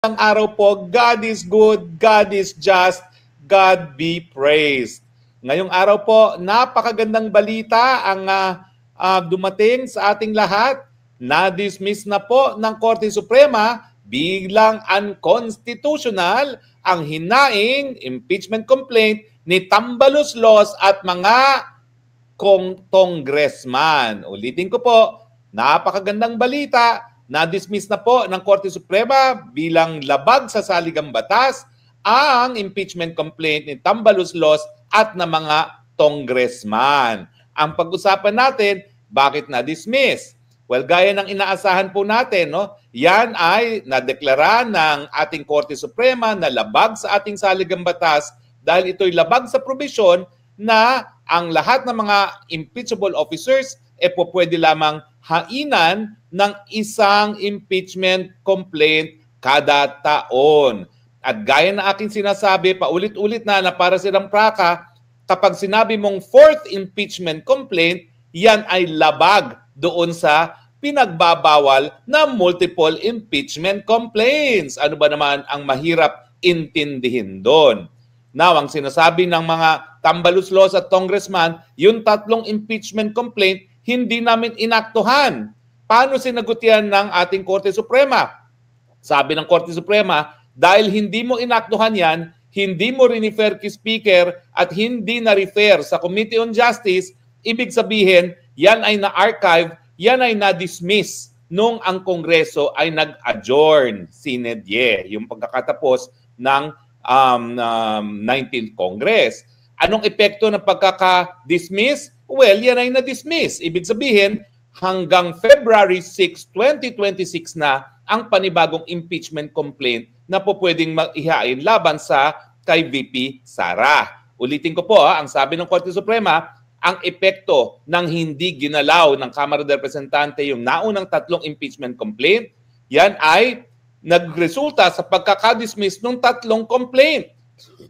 Ang araw po, God is good, God is just, God be praised. Ngayong araw po, napakagandang balita ang dumating sa ating lahat. Na-dismiss na po ng Korte Suprema bilang unconstitutional ang hinaing impeachment complaint ni Tambaloslos at mga congressman. Ulitin ko po, napakagandang balita. Na-dismiss na po ng Korte Suprema bilang labag sa saligang batas ang impeachment complaint ni Tambaloslos at ng mga congressman. Ang pag-usapan natin, bakit na-dismiss? Well, gaya ng inaasahan po natin, no? Yan ay nadeklara ng ating Korte Suprema na labag sa ating saligang batas dahil ito'y labag sa probisyon na ang lahat ng mga impeachable officers pwede lamang hainan ng isang impeachment complaint kada taon. At gaya na aking sinasabi, paulit-ulit na para silang praka, kapag sinabi mong fourth impeachment complaint, yan ay labag doon sa pinagbabawal na multiple impeachment complaints. Ano ba naman ang mahirap intindihin doon? Now, ang sinasabi ng mga Tambaloslos at congressman, yung tatlong impeachment complaint, hindi namin inaktuhan. Paano sinagot yan ng ating Korte Suprema? Sabi ng Korte Suprema, dahil hindi mo inaktuhan yan, hindi mo rin-refer kay Speaker at hindi na-refer sa Committee on Justice, ibig sabihin, yan ay na-archive, yan ay na-dismiss nung ang Kongreso ay nag-adjourn, sine die, yung pagkakatapos ng 19th Congress. Anong epekto ng pagkaka-dismiss? Well, yan ay na-dismiss. Ibig sabihin, hanggang February 6, 2026 na ang panibagong impeachment complaint na po pwedeng ihain laban sa kay VP Sara. Ulitin ko po, ang sabi ng Korte Suprema, ang epekto ng hindi ginalaw ng Kamara de Representante yung naunang tatlong impeachment complaint, yan ay nagresulta sa pagkakadismiss ng tatlong complaint.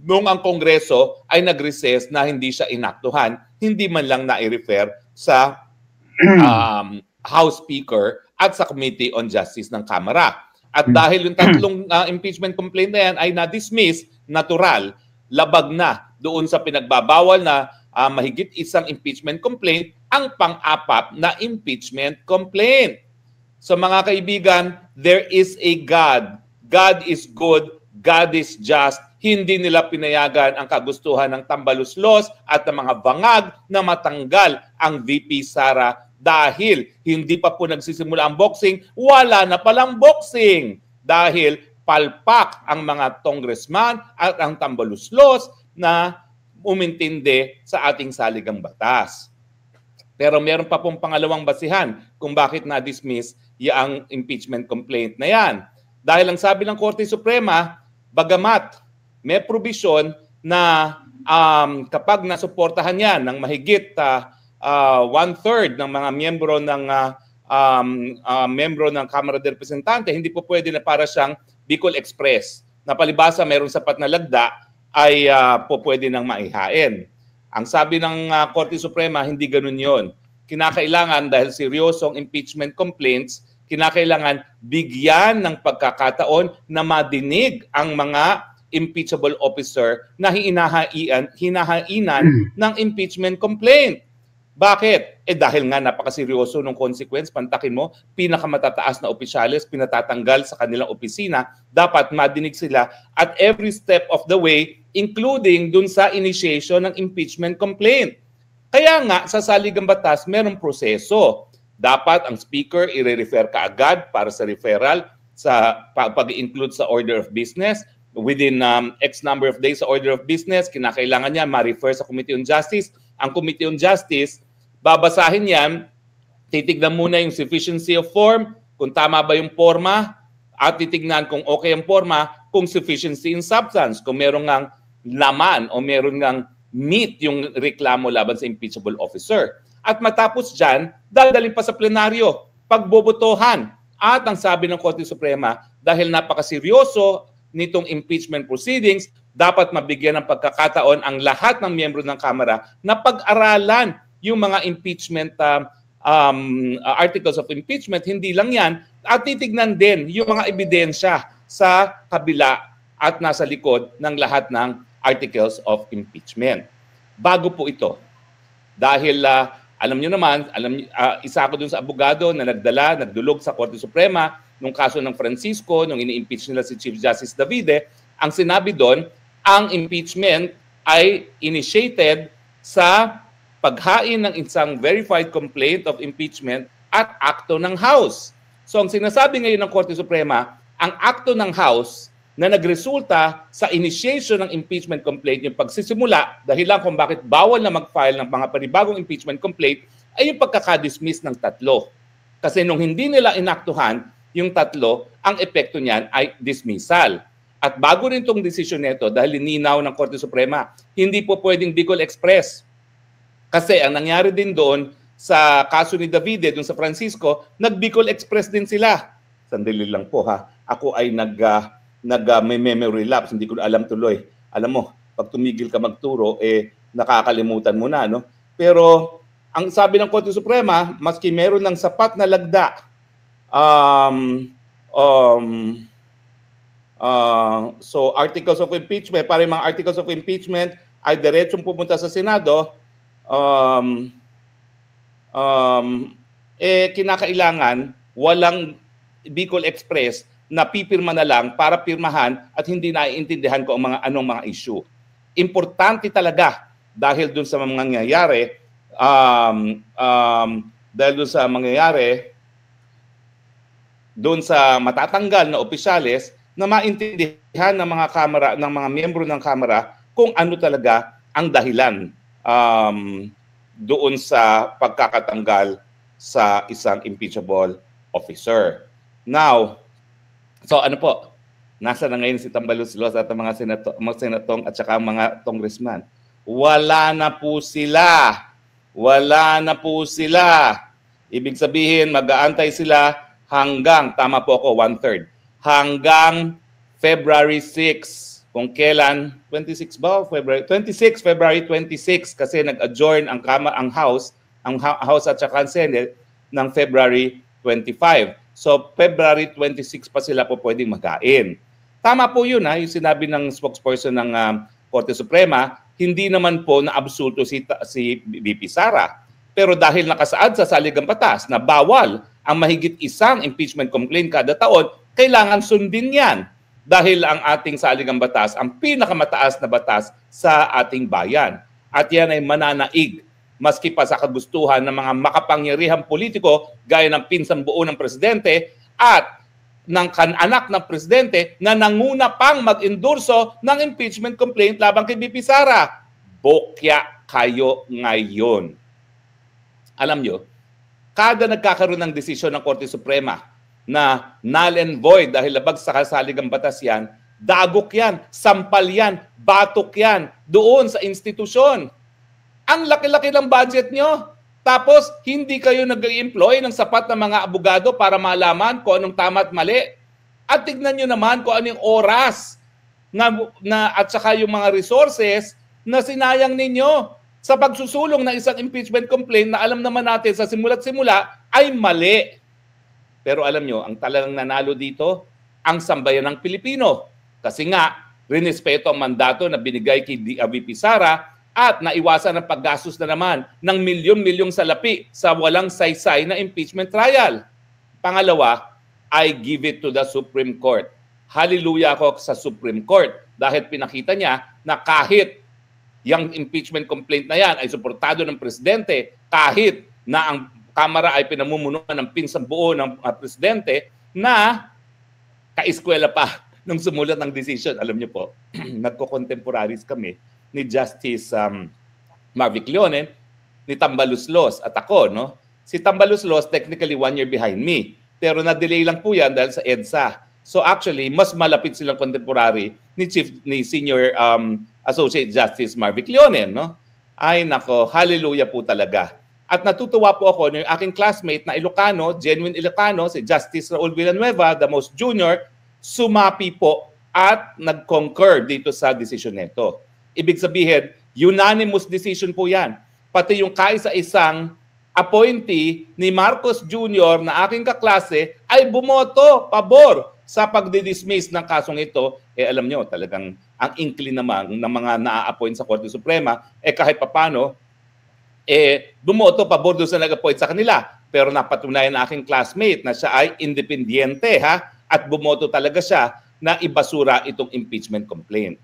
Nung ang Kongreso ay nag-recess na hindi siya inaktuhan, hindi man lang na-refer sa House Speaker at sa Committee on Justice ng Kamara. At dahil yung tatlong impeachment complaint na yan ay na-dismiss, natural, labag na doon sa pinagbabawal na mahigit isang impeachment complaint, ang pang-apat na impeachment complaint. So mga kaibigan, there is a God. God is good, God is just. Hindi nila pinayagan ang kagustuhan ng Tambaloslos at ng mga bangag na matanggal ang VP Sara dahil hindi pa po nagsisimula ang boxing, wala na palang boxing dahil palpak ang mga congressman at ang Tambaloslos na umintindi sa ating saligang batas. Pero meron pa pong pangalawang basihan kung bakit na-dismiss yung impeachment complaint na yan. Dahil ang sabi ng Korte Suprema, bagamat may probisyon na kapag nasuportahan yan ng mahigit one-third ng mga miyembro ng Kamara de Representante, hindi po pwede na para siyang Bicol Express. Na palibasa mayroong sapat na lagda ay po pwede nang maihain. Ang sabi ng Korte Suprema, hindi ganun yon. Kinakailangan dahil seryosong impeachment complaints, kinakailangan bigyan ng pagkakataon na madinig ang mga impeachable officer na hinahainan ng impeachment complaint. Bakit? Dahil nga napakaseryoso ng consequence, pantakin mo, pinakamatataas na opisyales, pinatatanggal sa kanilang opisina, dapat madinig sila at every step of the way, including dun sa initiation ng impeachment complaint. Kaya nga, sa saligang batas, merong proseso. Dapat ang speaker i-refer kaagad para sa referral sa pag-include sa order of business. Within X number of days sa order of business, kinakailangan niya ma-refer sa Committee on Justice. Ang Committee on Justice, babasahin yan, titignan muna yung sufficiency of form, kung tama ba yung forma, at titignan kung okay ang forma, kung sufficiency in substance, kung meron ngang laman o meron ngang meet yung reklamo laban sa impeachable officer. At matapos dyan, dadalhin pa sa plenaryo, pagbobotohan. At ang sabi ng Korte Suprema, dahil napakaseryoso nitong impeachment proceedings, dapat mabigyan ng pagkakataon ang lahat ng miyembro ng Kamara na pag-aralan yung mga impeachment articles of impeachment. Hindi lang yan, at titignan din yung mga ebidensya sa kabila at nasa likod ng lahat ng articles of impeachment. Bago po ito, dahil alam niyo naman, isa ako dun sa abogado na nagdulog sa Korte Suprema nung kaso ng Francisco, nung ini-impeach nila si Chief Justice Davide. Ang sinabi doon, ang impeachment ay initiated sa paghain ng isang verified complaint of impeachment at akto ng House. So ang sinasabi ngayon ng Korte Suprema, ang akto ng House na nagresulta sa initiation ng impeachment complaint, yung pagsisimula, dahilan kung bakit bawal na mag-file ng mga panibagong impeachment complaint, ay yung pagkakadismiss ng tatlo. Kasi nung hindi nila inaktuhan yung tatlo, ang epekto niyan ay dismissal. At bago rin itong desisyon nito, dahil lininaw ng Korte Suprema, hindi po pwedeng Bicol Express. Kasi ang nangyari din doon sa kaso ni Davide, doon sa Francisco, nag-Bicol Express din sila. Sandali lang po ha. Ako ay may memory lapse, hindi ko alam tuloy. Alam mo, pag tumigil ka magturo, nakakalimutan mo na, no? Pero ang sabi ng Korte Suprema, maski meron ng sapat na lagda, so articles of impeachment, para yung mga articles of impeachment ay diretsong pumunta sa Senado, kinakailangan walang Bicol Express na pipirma na lang para pirmahan at hindi naiintindihan ko ang anong mga issue. Importante talaga dahil dun sa mga nangyayari, dun sa matatanggal na opisyales na maintindihan ng mga kamera, ng mga miyembro ng kamera kung ano talaga ang dahilan doon sa pagkakatanggal sa isang impeachable officer. Now, so ano po, nasa na ngayon si Tambaloslos at ang mga senatong at saka ang mga congressman? Wala na po sila. Wala na po sila. Ibig sabihin, mag-aantay sila hanggang, tama po ako, 1/3, hanggang February 6. Kung kailan, 26 ba? February 26 kasi nag-adjourn ang House at saka ang Senate ng February 25. So, February 26 pa sila po pwedeng magkain. Tama po yun, yung sinabi ng spokesperson ng Korte Suprema, hindi naman po na-absulto si VP Sara. Pero dahil nakasaad sa saligang batas na bawal ang mahigit isang impeachment complaint kada taon, kailangan sundin yan. Dahil ang ating saligang batas, ang pinakamataas na batas sa ating bayan. At yan ay mananaig maski pa sa kagustuhan ng mga makapangyarihang politiko gaya ng pinsang buo ng presidente at ng kananak ng presidente na nanguna pang mag-endorso ng impeachment complaint laban kay VP Sara. Bokya kayo ngayon. Alam nyo, kada nagkakaroon ng desisyon ng Korte Suprema na null and void dahil labag sa kasaligang batas yan, dagok yan, sampal yan, batok yan doon sa institusyon. Ang laki-laki ng budget nyo. Tapos, hindi kayo nag-employ ng sapat na mga abogado para malaman kung anong tama at mali. At tignan nyo naman kung anong oras at saka yung mga resources na sinayang ninyo sa pagsusulong ng isang impeachment complaint na alam naman natin sa simula't simula ay mali. Pero alam nyo, ang talagang nanalo dito, ang sambayan ng Pilipino. Kasi nga, rinespeto ang mandato na binigay kay VP Sara at naiwasan ang paggastos na naman ng milyon-milyong salapi sa walang saysay na impeachment trial. Pangalawa, I give it to the Supreme Court. Hallelujah ako sa Supreme Court dahil pinakita niya na kahit yung impeachment complaint na yan ay suportado ng presidente, kahit na ang Kamara ay pinamumunuan ng pinsang buo ng presidente na kaeskwela pa nung sumulat ng decision. Alam niyo po, nagko-contemporaries kami ni Justice Marvic Leonen, ni Tambaloslos at ako, no? Si Tambaloslos technically 1 year behind me, pero na-delay lang po yan dahil sa EDSA. So actually, mas malapit silang contemporary ni Senior Associate Justice Marvic Leonen, no? Ay nako, hallelujah po talaga. At natutuwa po ako ng aking classmate na Ilocano, genuine Ilocano, si Justice Raul Villanueva, the most junior, sumapi po at nag-concur dito sa decision nito. Ibig sabihin, unanimous decision po yan. Pati yung kaisa-isang appointee ni Marcos Jr. na aking kaklase ay bumoto pabor sa pagdi-dismiss ng kasong ito, alam nyo, talagang ang inkling naman ng mga naa-appoint sa Korte Suprema, kahit papano, bumoto pabor doon sa nag-appoint sa kanila. Pero napatunayan na aking classmate na siya ay independyente, ha? At bumoto talaga siya na ibasura itong impeachment complaint.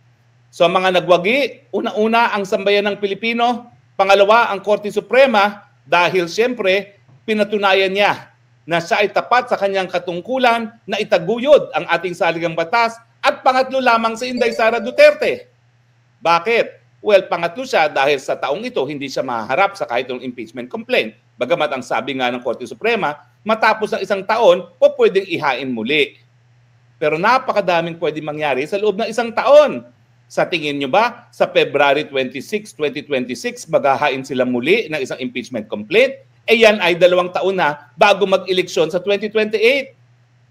So mga nagwagi, una-una ang sambayan ng Pilipino, pangalawa ang Korte Suprema dahil siyempre pinatunayan niya na siya ay tapat sa kanyang katungkulan na itaguyod ang ating saligang batas, at pangatlo lamang si Inday Sara Duterte. Bakit? Well, pangatlo siya dahil sa taong ito hindi siya maharap sa kahit ng impeachment complaint. Bagamat ang sabi nga ng Korte Suprema, matapos ang isang taon, pwedeng ihain muli. Pero napakadaming pwedeng mangyari sa loob ng isang taon. Sa tingin nyo ba, sa February 26, 2026, maghahain sila muli ng isang impeachment complaint? Yan ay 2 taon na bago mag-eleksyon sa 2028.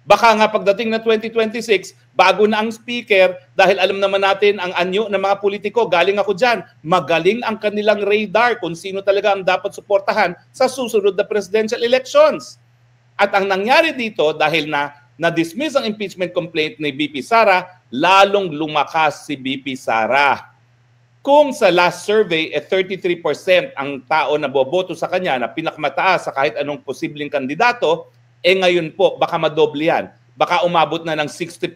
Baka nga pagdating na 2026, bago na ang speaker, dahil alam naman natin ang anyo ng mga politiko, galing ako dyan, magaling ang kanilang radar kung sino talaga ang dapat suportahan sa susunod na presidential elections. At ang nangyari dito, dahil na-dismiss ang impeachment complaint ni BP Sara, lalong lumakas si BP Sara. Kung sa last survey, 33% ang tao na boboto sa kanya na pinakamataas sa kahit anong posibleng kandidato, ngayon po, baka madoble yan. Baka umabot na ng 60%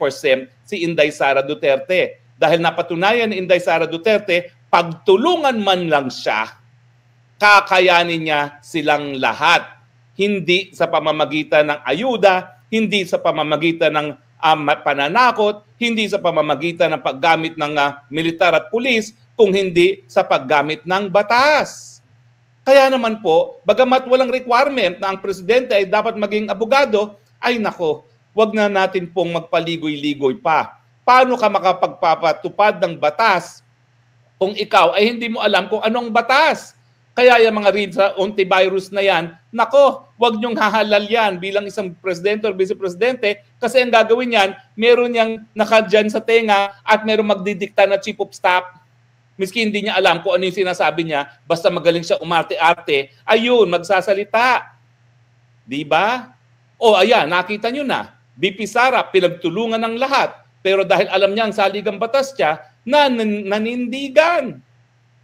si Inday Sara Duterte. Dahil napatunayan ni Inday Sara Duterte, pagtulungan man lang siya, kakayanin niya silang lahat. Hindi sa pamamagitan ng ayuda, hindi sa pamamagitan ng pananakot, hindi sa pamamagitan ng paggamit ng militar at pulis, kung hindi sa paggamit ng batas. Kaya naman po, bagamat walang requirement na ang presidente ay dapat maging abogado, ay nako, wag na natin pong magpaligoy-ligoy pa. Paano ka makapagpapatupad ng batas kung ikaw ay hindi mo alam kung anong batas? Kaya yung mga reads sa antivirus na yan, nako, wag niyong hahalal yan bilang isang presidente o vice-presidente, kasi ang gagawin yan, meron niyang nakadyan sa tenga at meron magdidikta na chief of staff. Miski hindi niya alam kung ano yung sinasabi niya, basta magaling siya umarte-arte, ayun, magsasalita. Diba? O ayan, nakita nyo na, BP Sara, pinagtulungan ng lahat, pero dahil alam niya ang saligang batas niya, nanindigan.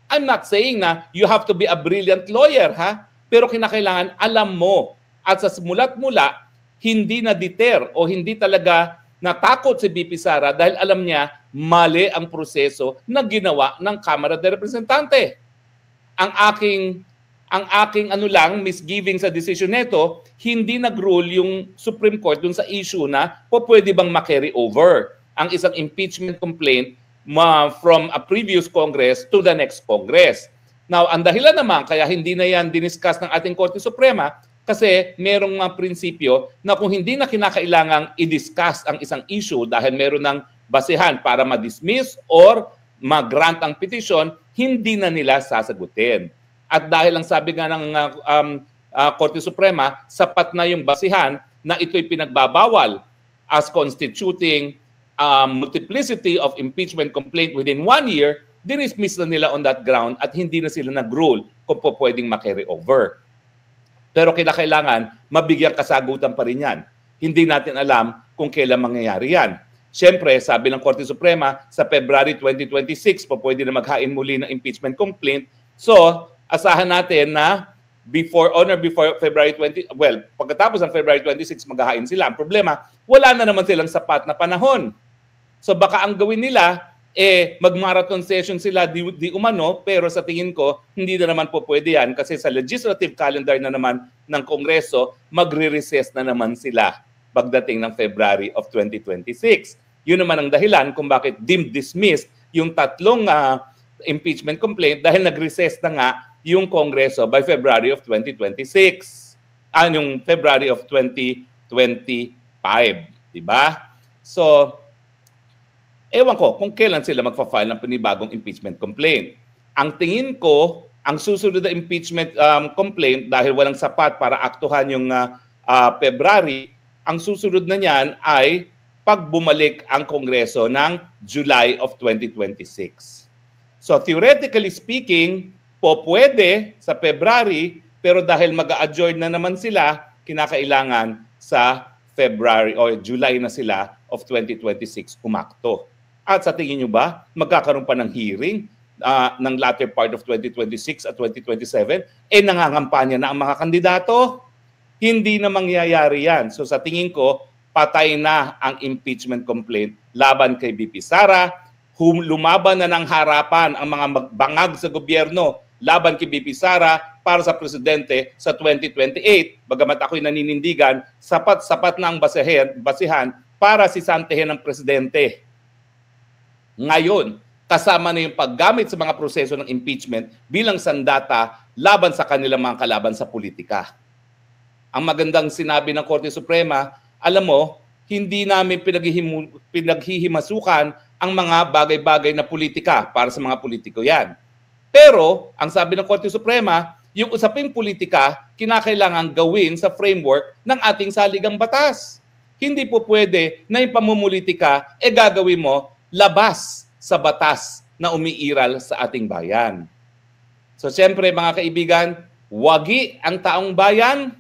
I'm not saying na you have to be a brilliant lawyer, ha? Pero kinakailangan alam mo, at sa simula't mula, hindi na-deter o hindi talaga natakot si BP Sara dahil alam niya mali ang proseso na ginawa ng Kamara de Representante. Ang aking misgiving sa decision nito, hindi nag-rule yung Supreme Court dun sa issue na pwede bang ma-carry over ang isang impeachment complaint from a previous Congress to the next Congress. Now, ang dahilan naman kaya hindi na yan diniscuss ng ating Korte Suprema kasi merong mga prinsipyo na kung hindi na kinakailangang i-discuss ang isang issue dahil meron ng basehan para ma-dismiss or ma-grant ang petition, hindi na nila sasagutin. At dahil ang sabi nga ng Korte Suprema, sapat na yung basehan na ito'y pinagbabawal as constituting multiplicity of impeachment complaint within 1 year, dinismiss na nila on that ground at hindi na sila nag-rule kung po pwedeng ma-carry over. Pero kailangan mabigyan kasagutan pa rin yan. Hindi natin alam kung kailan mangyayari yan. Siyempre, sabi ng Korte Suprema, sa February 2026 po pwede na maghain muli ng impeachment complaint. So, asahan natin na before February 20, pagkatapos ng February 26, maghahain sila. Ang problema, wala na naman silang sapat na panahon. So baka ang gawin nila, mag-marathon session sila di umano, pero sa tingin ko, hindi na naman po pwede yan kasi sa legislative calendar na naman ng Kongreso, magre-recess na naman sila pagdating ng February of 2026. Yun naman ang dahilan kung bakit deemed dismissed yung tatlong impeachment complaint dahil nag-recess na nga yung Kongreso by February of 2026. Yung February of 2025. Diba? So, ewan ko kung kailan sila magpa-file ng panibagong impeachment complaint. Ang tingin ko, ang susunod na impeachment complaint dahil walang sapat para aktuhan yung February, ang susunod na niyan ay pag bumalik ang Kongreso ng July of 2026. So theoretically speaking, pwede sa February, pero dahil mag-a-adjourn na naman sila, kinakailangan sa February o July na sila of 2026 umakto. At sa tingin nyo ba, magkakaroon pa ng hearing ng latter part of 2026 at 2027? Nangangampanya na ang mga kandidato? Hindi na mangyayari yan. So sa tingin ko, patay na ang impeachment complaint laban kay VP Sara. Lumaban na ng harapan ang mga bangag sa gobyerno laban kay VP Sara para sa presidente sa 2028. Bagamat ako'y naninindigan, sapat-sapat na ang basihan para sisantehin ng presidente. Ngayon, kasama na yung paggamit sa mga proseso ng impeachment bilang sandata laban sa kanilang mga kalaban sa politika. Ang magandang sinabi ng Korte Suprema, alam mo, hindi namin pinaghihimasukan ang mga bagay-bagay na politika para sa mga politiko yan. Pero, ang sabi ng Korte Suprema, yung usaping politika, kinakailangan gawin sa framework ng ating saligang batas. Hindi po pwede na yung pamumulitika gagawin mo labas sa batas na umiiral sa ating bayan. So siyempre mga kaibigan, wagi ang taong bayan,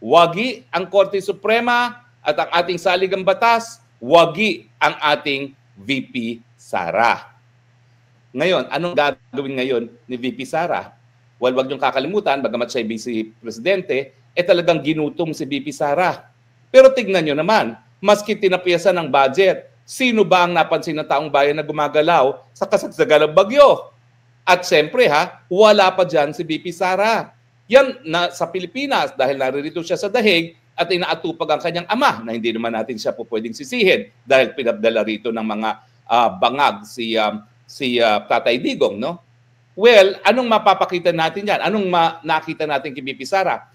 wagi ang Korte Suprema at ang ating saligang batas, wagi ang ating VP Sara. Ngayon, anong gagawin ngayon ni VP Sara? Well, wag niyong kakalimutan, bagamat siya vice presidente, talagang ginutom si VP Sara. Pero tignan nyo naman, maski tinapiyasan ng budget, sino ba ang napansin ng taong bayan na gumagalaw sa kasagsagan ng bagyo? At siyempre wala pa dyan si VP Sara. Yan na sa Pilipinas dahil naririto siya sa dahig at inaatupag ang kanyang ama na hindi naman natin siya po pwedeng sisihin dahil pinabdala rito ng mga bangag si Tatay Digong, no? Well, anong mapapakita natin yan? Anong nakita natin kay VP Sara?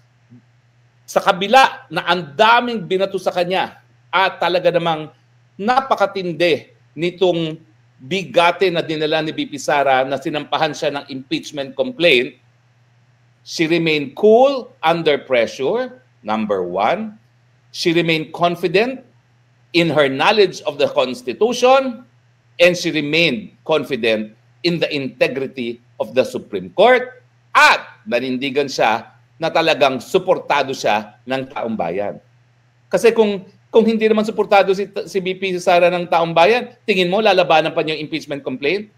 Sa kabila na ang daming binato sa kanya at talaga namang napakatindi nitong bigate na dinala ni VP Sara na sinampahan siya ng impeachment complaint, she remained cool under pressure, number one. She remained confident in her knowledge of the Constitution, and she remained confident in the integrity of the Supreme Court, at nanindigan siya na talagang suportado siya ng taong bayan. Kasi kung hindi naman suportado si VP Sara ng taong bayan, tingin mo lalabanan pa niya yung impeachment complaint?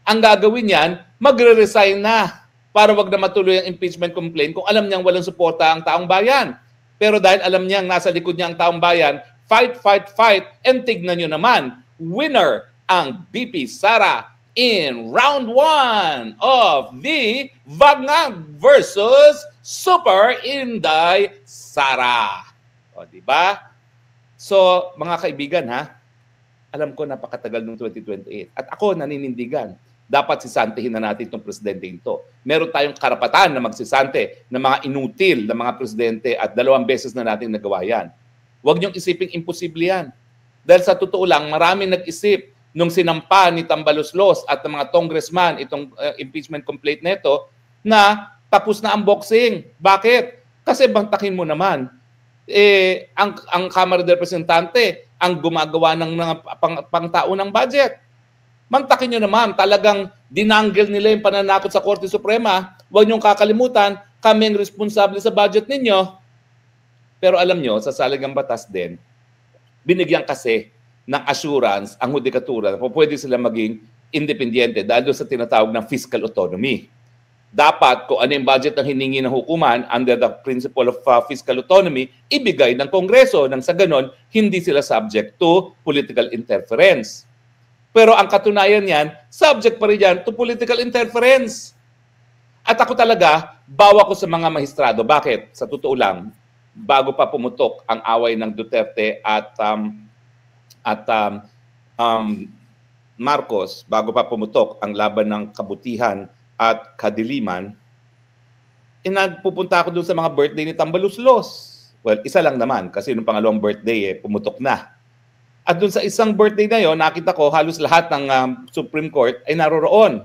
Ang gagawin niyan, magre-resign na para wag na matuloy ang impeachment complaint kung alam niyang walang suporta ang taong bayan. Pero dahil alam niyang nasa likod niya ang taong bayan, fight, fight, fight, and tignan niyo naman, winner ang VP Sara in round 1 of the Bangag versus Super Inday Sara. O, di ba? So, mga kaibigan alam ko napakatagal ng 2028. At ako naninindigan, dapat sisantihin na natin itong presidente ito. Meron tayong karapatan na magsisante ng mga inutil na mga presidente at 2 beses na natin nagawa yan. Huwag niyong isiping imposible yan. Dahil sa totoo lang, maraming nag-isip nung sinampa ni Tambaloslos at ng mga congressman itong impeachment complaint nito na tapos na ang boxing. Bakit? Kasi bantakin mo naman, ang Kamara de Representante ang gumagawa ng mga pangtaunang budget. Mantakin nyo naman, talagang dinanggel nila yung pananakot sa Korte Suprema. Huwag niyong kakalimutan, kami ang responsable sa budget ninyo. Pero alam nyo, sa saligang batas din, binigyan kasi ng assurance ang hudikatura na pwede sila maging independyente dahil sa tinatawag ng fiscal autonomy. Dapat kung ano yung budget ng hiningi ng hukuman under the principle of fiscal autonomy, ibigay ng Kongreso nang sa ganon, hindi sila subject to political interference. Pero ang katunayan niyan, subject pa rin yan to political interference. At ako talaga, bawa ko sa mga mahistrado. Bakit? Sa totoo lang, bago pa pumutok ang away ng Duterte at Marcos, bago pa pumutok ang laban ng kabutihan at kadiliman, nagpupunta ako doon sa mga birthday ni Tambaloslos. Well, isa lang naman kasi nung pangalawang birthday pumutok na. At doon sa isang birthday na yon, nakita ko halos lahat ng Supreme Court ay naroroon.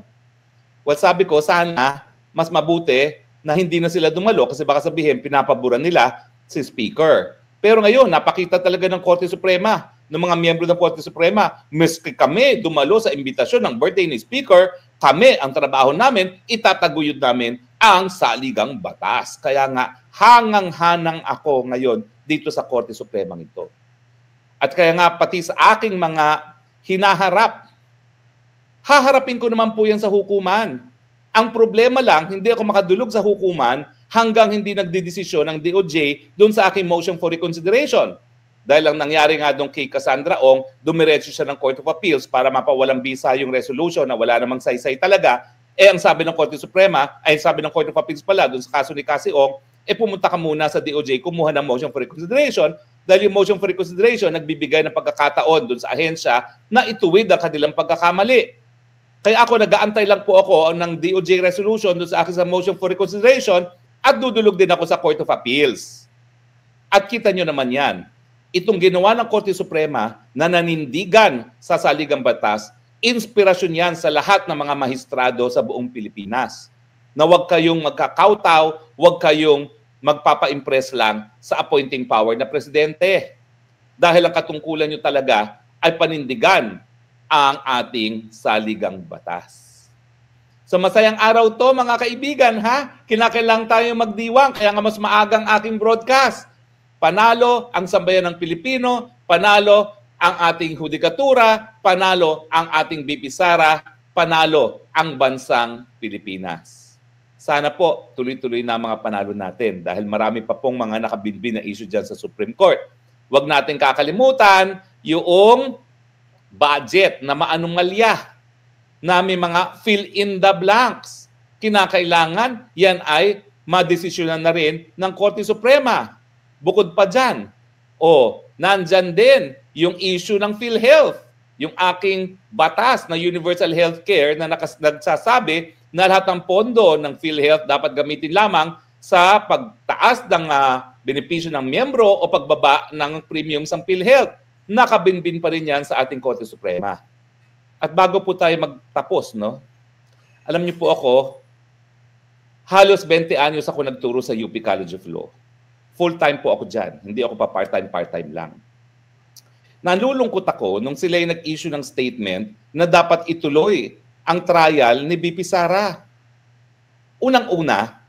Well, sabi ko, sana mas mabuti na hindi na sila dumalo kasi baka sabihin pinapaboran nila si Speaker. Pero ngayon, napakita talaga ng Korte Suprema, ng mga miyembro ng Korte Suprema, miski kami dumalo sa imbitasyon ng birthday ni Speaker, kami, ang trabaho namin, itataguyod namin ang saligang batas. Kaya nga, hangang-hanang ako ngayon dito sa Korte Suprema ito. At kaya nga pati sa aking mga hinaharap, haharapin ko naman po yan sa hukuman. Ang problema lang, hindi ako makadulog sa hukuman hanggang hindi nagdidesisyon ng DOJ doon sa aking motion for reconsideration. Dahil ang nangyari nga doon kay Cassandra Ong, dumiretso siya ng Court of Appeals para mapawalang bisa yung resolution na wala namang saysay talaga. Ang sabi ng Korte Suprema, ay sabi ng Court of Appeals pala doon sa kaso ni Cassie Ong, pumunta ka muna sa DOJ, kumuha ng motion for reconsideration dahil yung motion for reconsideration nagbibigay ng pagkakataon doon sa ahensya na ituwid ang kanilang pagkakamali. Kaya ako, nag-aantay lang po ako ng DOJ resolution doon sa akin sa motion for reconsideration at dudulog din ako sa Court of Appeals. At kita nyo naman yan. Itong ginawa ng Korte Suprema na nanindigan sa saligang batas, inspirasyon yan sa lahat ng mga mahistrado sa buong Pilipinas. Na huwag kayong magkakautaw, huwag kayong magpapa-impress lang sa appointing power na presidente. Dahil ang katungkulan nyo talaga ay panindigan ang ating saligang batas. So masayang araw to mga kaibigan, ha? Kinakailangan tayo magdiwang, kaya nga mas maagang aking broadcast. Panalo ang sambayan ng Pilipino, panalo ang ating hudikatura, panalo ang ating BP Sara, panalo ang bansang Pilipinas. Sana po tuloy-tuloy na mga panalo natin dahil marami pa pong mga nakabinbin na issue dyan sa Supreme Court. Huwag natin kakalimutan yung budget na maanumalya na may mga fill in the blanks. Kinakailangan yan ay madesisyonan na rin ng Korte Suprema. Bukod pa dyan, nandyan din yung issue ng PhilHealth, yung aking batas na universal healthcare na nagsasabi na lahat ng pondo ng PhilHealth dapat gamitin lamang sa pagtaas ng benepisyo ng miyembro o pagbaba ng premium sa PhilHealth. Nakabinbin pa rin yan sa ating Korte Suprema. At bago po tayo magtapos, alam niyo po ako, halos 20 anyos ako nagturo sa UP College of Law. Full-time po ako dyan. Hindi ako pa part-time lang. Nalulungkot ako nung sila yung nag-issue ng statement na dapat ituloy ang trial ni BP Sara. Unang-una,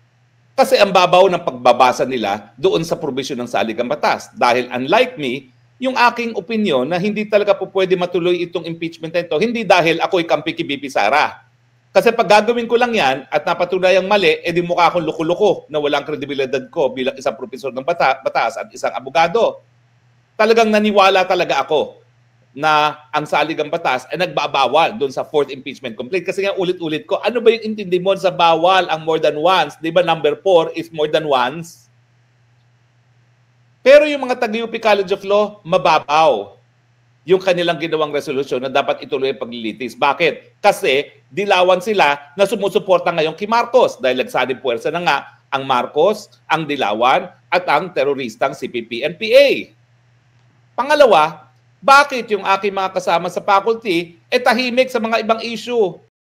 kasi ang babaw ng pagbabasa nila doon sa provision ng saligang batas. Dahil unlike me, yung aking opinion na hindi talaga po pwede matuloy itong impeachment na ito, hindi dahil ako'y kampi kay BP Sara. Kasi pag gagawin ko lang yan at napatunayang mali, di mukha akong loko-loko na walang kredibilidad ko bilang isang profesor ng batas at isang abogado. Talagang naniwala talaga ako na ang saligang batas ay nagbabawal doon sa fourth impeachment complaint. Kasi nga ulit-ulit ko, ano ba yung intindi mo sa bawal ang more than once? Di ba number 4 is more than once? Pero yung mga taga-UP College of Law, mababaw yung kanilang ginawang resolusyon na dapat ituloy ang paglilitis. Bakit? Kasi dilawan sila na sumusuporta ngayon kay Marcos dahil nagsanib puwersa na nga ang Marcos, ang dilawan at ang teroristang CPP-NPA. Pangalawa, bakit yung aking mga kasama sa faculty tahimik sa mga ibang issue?